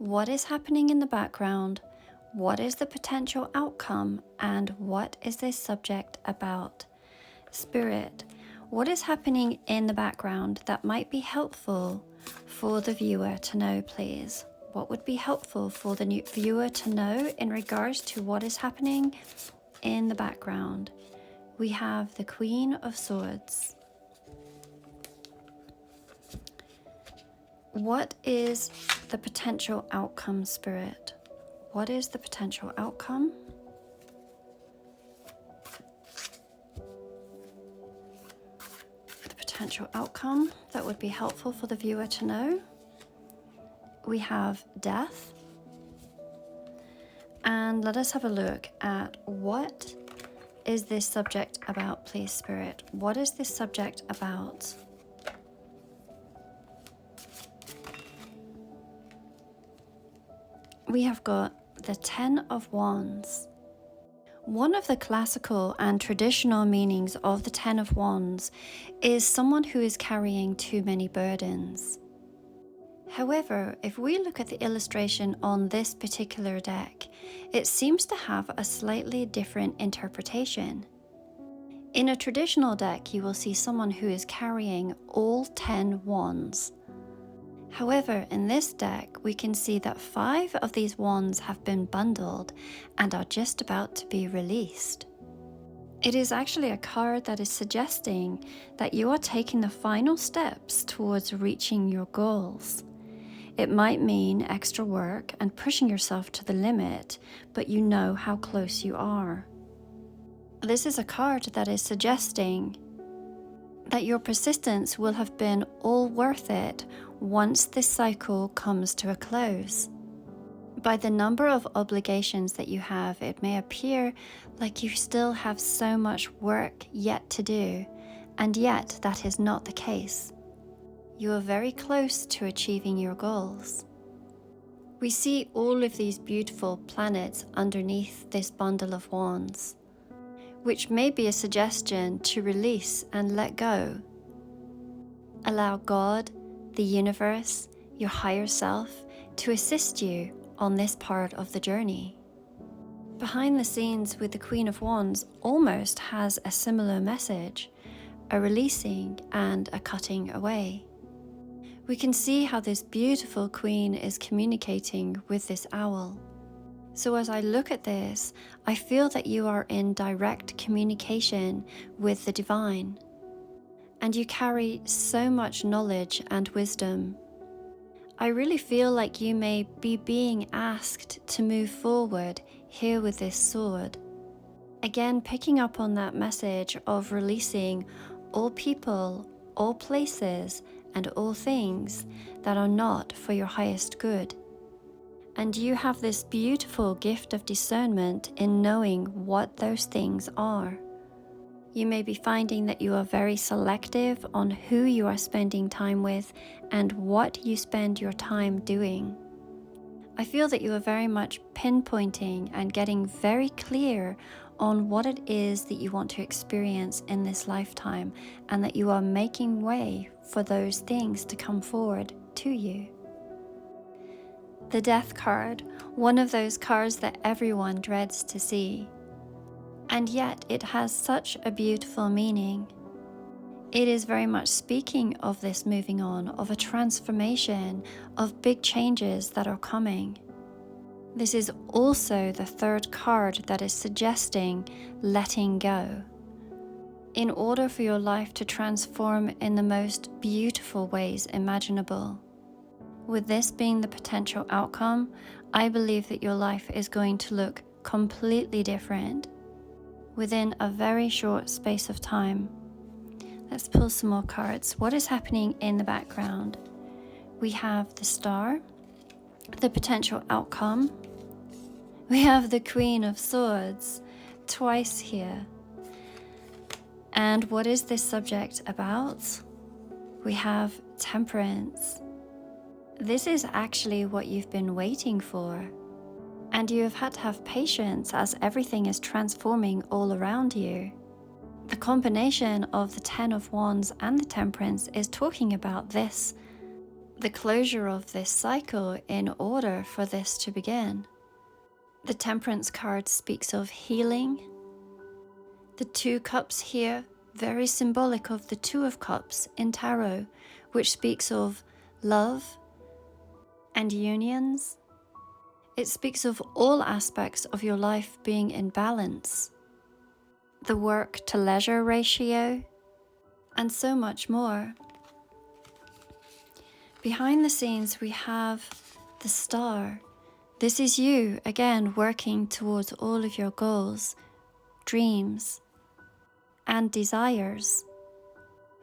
What is happening in the background? What is the potential outcome? And what is this subject about? Spirit, what is happening in the background that might be helpful for the viewer to know, please? What would be helpful for the new viewer to know in regards to what is happening in the background? We have the Queen of Swords. What is the potential outcome, Spirit? What is the potential outcome? The potential outcome that would be helpful for the viewer to know. We have death. And let us have a look at what is this subject about, please, Spirit? What is this subject about? We have got the Ten of Wands. One of the classical and traditional meanings of the Ten of Wands is someone who is carrying too many burdens. However, if we look at the illustration on this particular deck, it seems to have a slightly different interpretation. In a traditional deck, you will see someone who is carrying all 10 wands. However, in this deck, we can see that 5 of these wands have been bundled and are just about to be released. It is actually a card that is suggesting that you are taking the final steps towards reaching your goals. It might mean extra work and pushing yourself to the limit, but you know how close you are. This is a card that is suggesting that your persistence will have been all worth it once this cycle comes to a close. By the number of obligations that you have, it may appear like you still have so much work yet to do, and yet that is not the case. You are very close to achieving your goals. We see all of these beautiful planets underneath this bundle of wands, which may be a suggestion to release and let go. Allow God, the universe, your higher self, to assist you on this part of the journey. Behind the scenes with the Queen of Wands almost has a similar message, a releasing and a cutting away. We can see how this beautiful queen is communicating with this owl. So as I look at this, I feel that you are in direct communication with the divine, and you carry so much knowledge and wisdom. I really feel like you may be being asked to move forward here with this sword. Again, picking up on that message of releasing all people, all places, and all things that are not for your highest good. And you have this beautiful gift of discernment in knowing what those things are. You may be finding that you are very selective on who you are spending time with and what you spend your time doing. I feel that you are very much pinpointing and getting very clear on what it is that you want to experience in this lifetime, and that you are making way for those things to come forward to you. The Death card, one of those cards that everyone dreads to see. And yet it has such a beautiful meaning. It is very much speaking of this moving on, of a transformation, of big changes that are coming. This is also the third card that is suggesting letting go. In order for your life to transform in the most beautiful ways imaginable. With this being the potential outcome, I believe that your life is going to look completely different within a very short space of time. Let's pull some more cards. What is happening in the background? We have the Star, the potential outcome. We have the Queen of Swords twice here. And what is this subject about? We have Temperance. This is actually what you've been waiting for. And you have had to have patience as everything is transforming all around you. The combination of the Ten of Wands and the Temperance is talking about this the closure of this cycle in order for this to begin. The Temperance card speaks of healing. The 2 cups here, very symbolic of the 2 of Cups in Tarot, which speaks of love and unions. It speaks of all aspects of your life being in balance. The work to leisure ratio, and so much more. Behind the scenes, we have the Star. This is you, again, working towards all of your goals, dreams, and desires.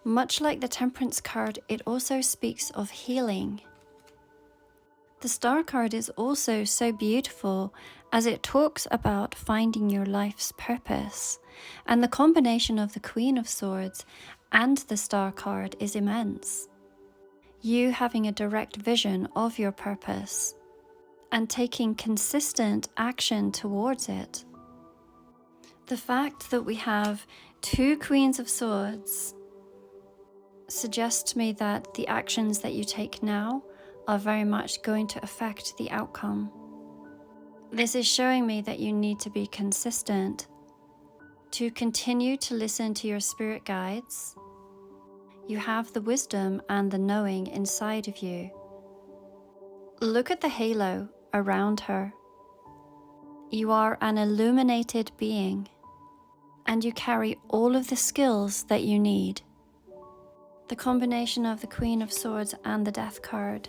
Much like the Temperance card, it also speaks of healing. The Star card is also so beautiful as it talks about finding your life's purpose, and the combination of the Queen of Swords and the Star card is immense. You having a direct vision of your purpose and taking consistent action towards it. The fact that we have 2 Queens of Swords suggests to me that the actions that you take now are very much going to affect the outcome. This is showing me that you need to be consistent, to continue to listen to your spirit guides. You have the wisdom and the knowing inside of you. Look at the halo around her. You are an illuminated being, and you carry all of the skills that you need. The combination of the Queen of Swords and the Death card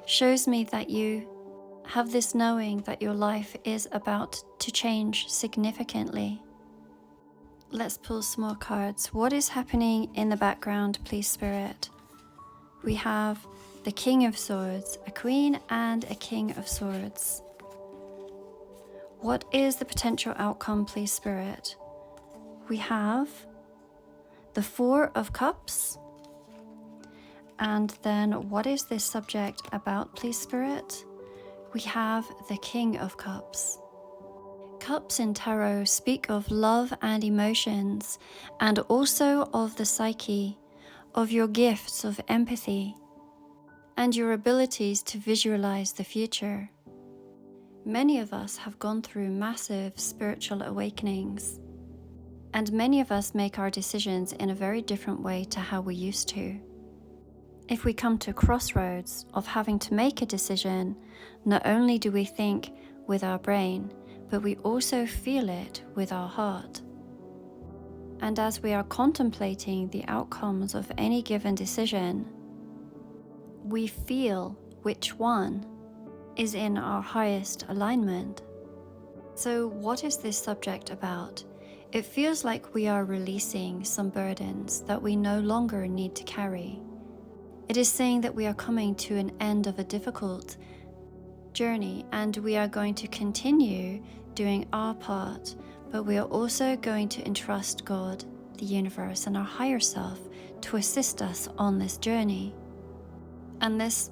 shows me that you have this knowing that your life is about to change significantly. Let's pull some more cards. What is happening in the background, please, Spirit? We have the King of Swords, a Queen and a King of Swords. What is the potential outcome, please, Spirit? We have the 4 of Cups. And then what is this subject about, please, Spirit? We have the King of Cups. Cups in Tarot speak of love and emotions, and also of the psyche, of your gifts of empathy, and your abilities to visualize the future. Many of us have gone through massive spiritual awakenings, and many of us make our decisions in a very different way to how we used to. If we come to a crossroads of having to make a decision, not only do we think with our brain, but we also feel it with our heart. And as we are contemplating the outcomes of any given decision, we feel which one is in our highest alignment. So what is this subject about? It feels like we are releasing some burdens that we no longer need to carry. It is saying that we are coming to an end of a difficult journey, and we are going to continue doing our part, but we are also going to entrust God, the universe, and our higher self to assist us on this journey. And this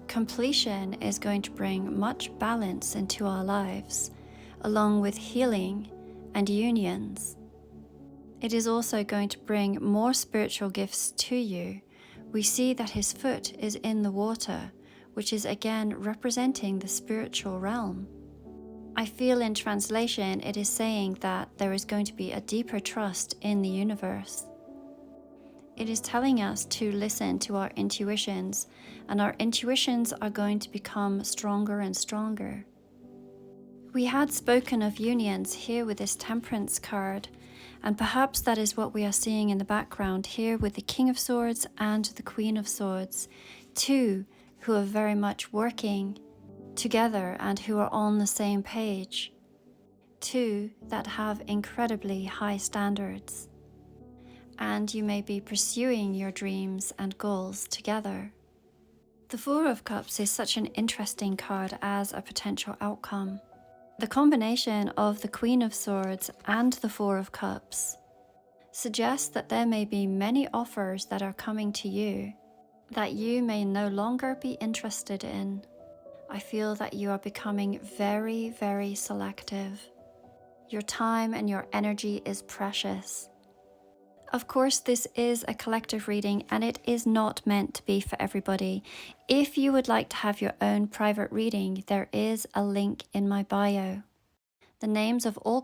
completion is going to bring much balance into our lives, along with healing and unions. It is also going to bring more spiritual gifts to you. We see that his foot is in the water, which is again representing the spiritual realm. I feel in translation it is saying that there is going to be a deeper trust in the universe. It is telling us to listen to our intuitions, and our intuitions are going to become stronger and stronger. We had spoken of unions here with this Temperance card, and perhaps that is what we are seeing in the background here with the King of Swords and the Queen of Swords, 2 who are very much working together and who are on the same page, 2 that have incredibly high standards. And you may be pursuing your dreams and goals together. The 4 of Cups is such an interesting card as a potential outcome. The combination of the Queen of Swords and the 4 of Cups suggests that there may be many offers that are coming to you that you may no longer be interested in. I feel that you are becoming very, very selective. Your time and your energy is precious. Of course, this is a collective reading and it is not meant to be for everybody. If you would like to have your own private reading, there is a link in my bio. The names of all